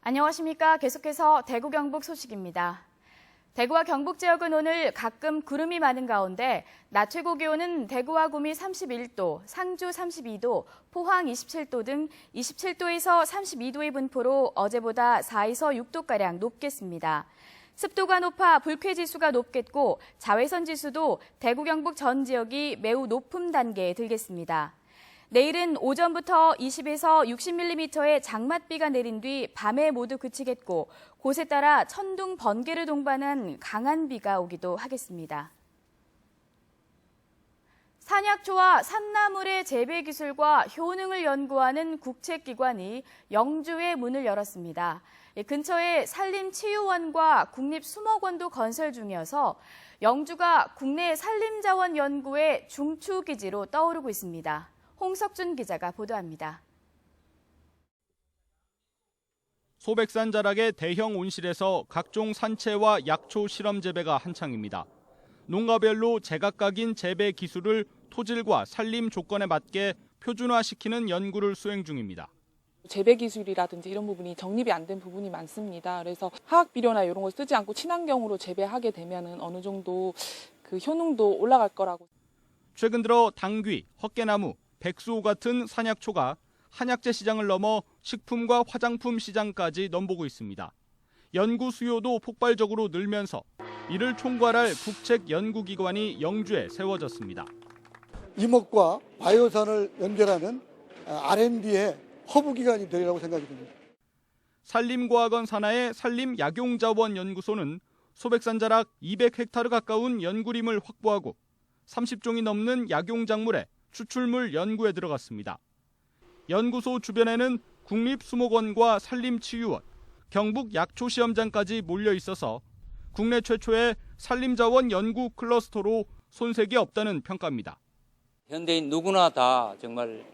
안녕하십니까. 계속해서 대구 경북 소식입니다. 대구와 경북 지역은 오늘 가끔 구름이 많은 가운데 낮 최고 기온은 대구와 구미 31도, 상주 32도, 포항 27도 등 27도에서 32도의 분포로 어제보다 4에서 6도가량 높겠습니다. 습도가 높아 불쾌지수가 높겠고 자외선 지수도 대구 경북 전 지역이 매우 높은 단계에 들겠습니다. 내일은 오전부터 20에서 60mm의 장맛비가 내린 뒤 밤에 모두 그치겠고 곳에 따라 천둥, 번개를 동반한 강한 비가 오기도 하겠습니다. 산약초와 산나물의 재배 기술과 효능을 연구하는 국책기관이 영주에 문을 열었습니다. 근처에 산림치유원과 국립수목원도 건설 중이어서 영주가 국내 산림자원 연구의 중추기지로 떠오르고 있습니다. 홍석준 기자가 보도합니다. 소백산 자락의 대형 온실에서 각종 산채와 약초 실험 재배가 한창입니다. 농가별로 제각각인 재배 기술을 토질과 산림 조건에 맞게 표준화시키는 연구를 수행 중입니다. 재배 기술이라든지 이런 부분이 정립이 안 된 부분이 많습니다. 그래서 화학 비료나 이런 걸 쓰지 않고 친환경으로 재배하게 되면은 어느 정도 그 효능도 올라갈 거라고. 최근 들어 당귀, 헛개나무, 백수호 같은 산약초가 한약재 시장을 넘어 식품과 화장품 시장까지 넘보고 있습니다. 연구 수요도 폭발적으로 늘면서 이를 총괄할 국책연구기관이 영주에 세워졌습니다. 이목과 바이오산을 연결하는 R&D의 허브기관이 되리라고 생각이 듭니다. 산림과학원 산하의 산림약용자원연구소는 소백산 자락 200헥타르 가까운 연구림을 확보하고 30종이 넘는 약용작물의 추출물 연구에 들어갔습니다. 연구소 주변에는 국립수목원과 산림치유원, 경북약초시험장까지 몰려 있어서 국내 최초의 산림자원 연구 클러스터로 손색이 없다는 평가입니다. 현대인 누구나 다 정말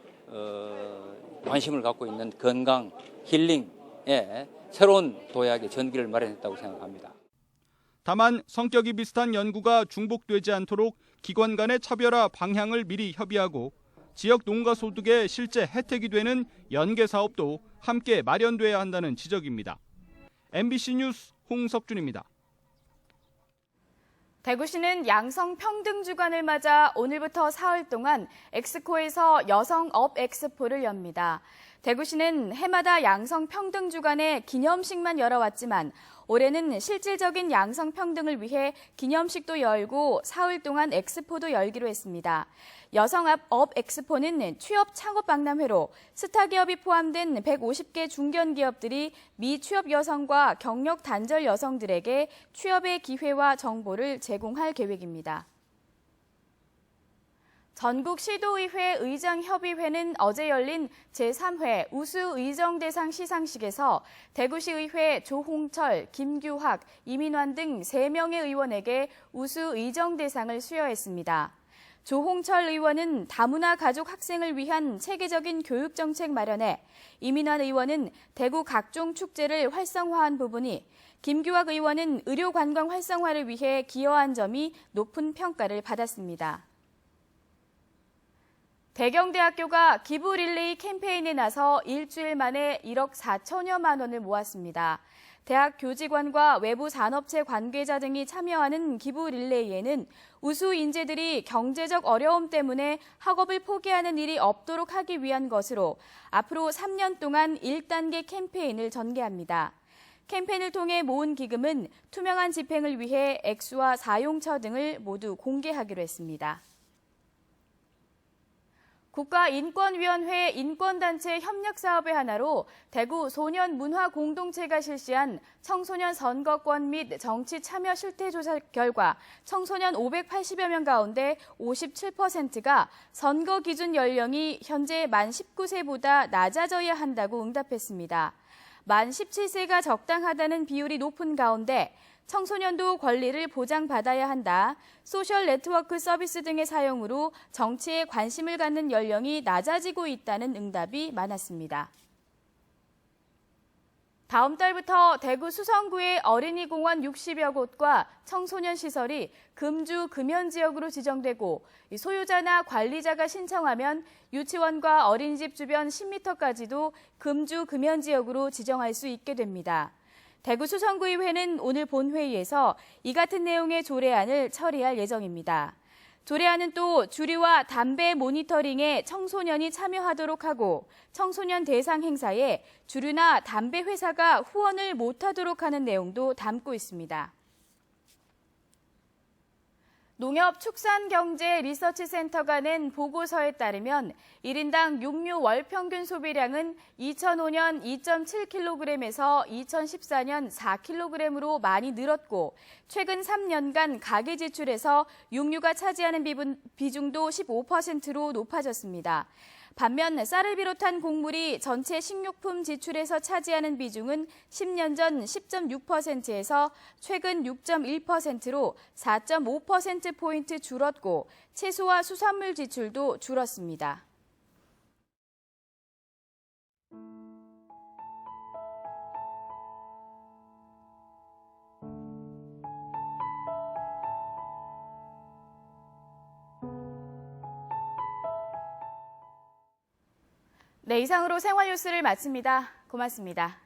관심을 갖고 있는 건강, 힐링에 새로운 도약의 전기를 마련했다고 생각합니다. 다만 성격이 비슷한 연구가 중복되지 않도록 기관 간의 차별화 방향을 미리 협의하고 지역 농가 소득에 실제 혜택이 되는 연계 사업도 함께 마련돼야 한다는 지적입니다. MBC 뉴스 홍석준입니다. 대구시는 양성평등주간을 맞아 오늘부터 사흘 동안 엑스코에서 여성업 엑스포를 엽니다. 대구시는 해마다 양성평등주간에 기념식만 열어왔지만 올해는 실질적인 양성평등을 위해 기념식도 열고 사흘 동안 엑스포도 열기로 했습니다. 여성업 엑스포는 취업 창업 박람회로 스타기업이 포함된 150개 중견기업들이 미취업 여성과 경력 단절 여성들에게 취업의 기회와 정보를 제공할 계획입니다. 전국시도의회 의장협의회는 어제 열린 제3회 우수의정대상 시상식에서 대구시의회 조홍철, 김규학, 이민환 등 3명의 의원에게 우수의정대상을 수여했습니다. 조홍철 의원은 다문화 가족 학생을 위한 체계적인 교육정책 마련에, 이민환 의원은 대구 각종 축제를 활성화한 부분이, 김규학 의원은 의료관광 활성화를 위해 기여한 점이 높은 평가를 받았습니다. 대경대학교가 기부 릴레이 캠페인에 나서 일주일 만에 1억 4천여만 원을 모았습니다. 대학 교직원과 외부 산업체 관계자 등이 참여하는 기부 릴레이에는 우수 인재들이 경제적 어려움 때문에 학업을 포기하는 일이 없도록 하기 위한 것으로 앞으로 3년 동안 1단계 캠페인을 전개합니다. 캠페인을 통해 모은 기금은 투명한 집행을 위해 액수와 사용처 등을 모두 공개하기로 했습니다. 국가인권위원회 인권단체 협력사업의 하나로 대구 소년문화공동체가 실시한 청소년 선거권 및 정치 참여 실태 조사 결과 청소년 580여 명 가운데 57%가 선거 기준 연령이 현재 만 19세보다 낮아져야 한다고 응답했습니다. 만 17세가 적당하다는 비율이 높은 가운데 청소년도 권리를 보장받아야 한다. 소셜 네트워크 서비스 등의 사용으로 정치에 관심을 갖는 연령이 낮아지고 있다는 응답이 많았습니다. 다음 달부터 대구 수성구의 어린이공원 60여 곳과 청소년 시설이 금주 금연 지역으로 지정되고 소유자나 관리자가 신청하면 유치원과 어린이집 주변 10m까지도 금주 금연 지역으로 지정할 수 있게 됩니다. 대구 수성구의회는 오늘 본회의에서 이 같은 내용의 조례안을 처리할 예정입니다. 조례안은 또 주류와 담배 모니터링에 청소년이 참여하도록 하고 청소년 대상 행사에 주류나 담배 회사가 후원을 못하도록 하는 내용도 담고 있습니다. 농협축산경제리서치센터가 낸 보고서에 따르면 1인당 육류 월평균 소비량은 2005년 2.7kg에서 2014년 4kg으로 많이 늘었고 최근 3년간 가계 지출에서 육류가 차지하는 비중도 15%로 높아졌습니다. 반면 쌀을 비롯한 곡물이 전체 식료품 지출에서 차지하는 비중은 10년 전 10.6%에서 최근 6.1%로 4.5%포인트 줄었고 채소와 수산물 지출도 줄었습니다. 네, 이상으로 생활 뉴스를 마칩니다. 고맙습니다.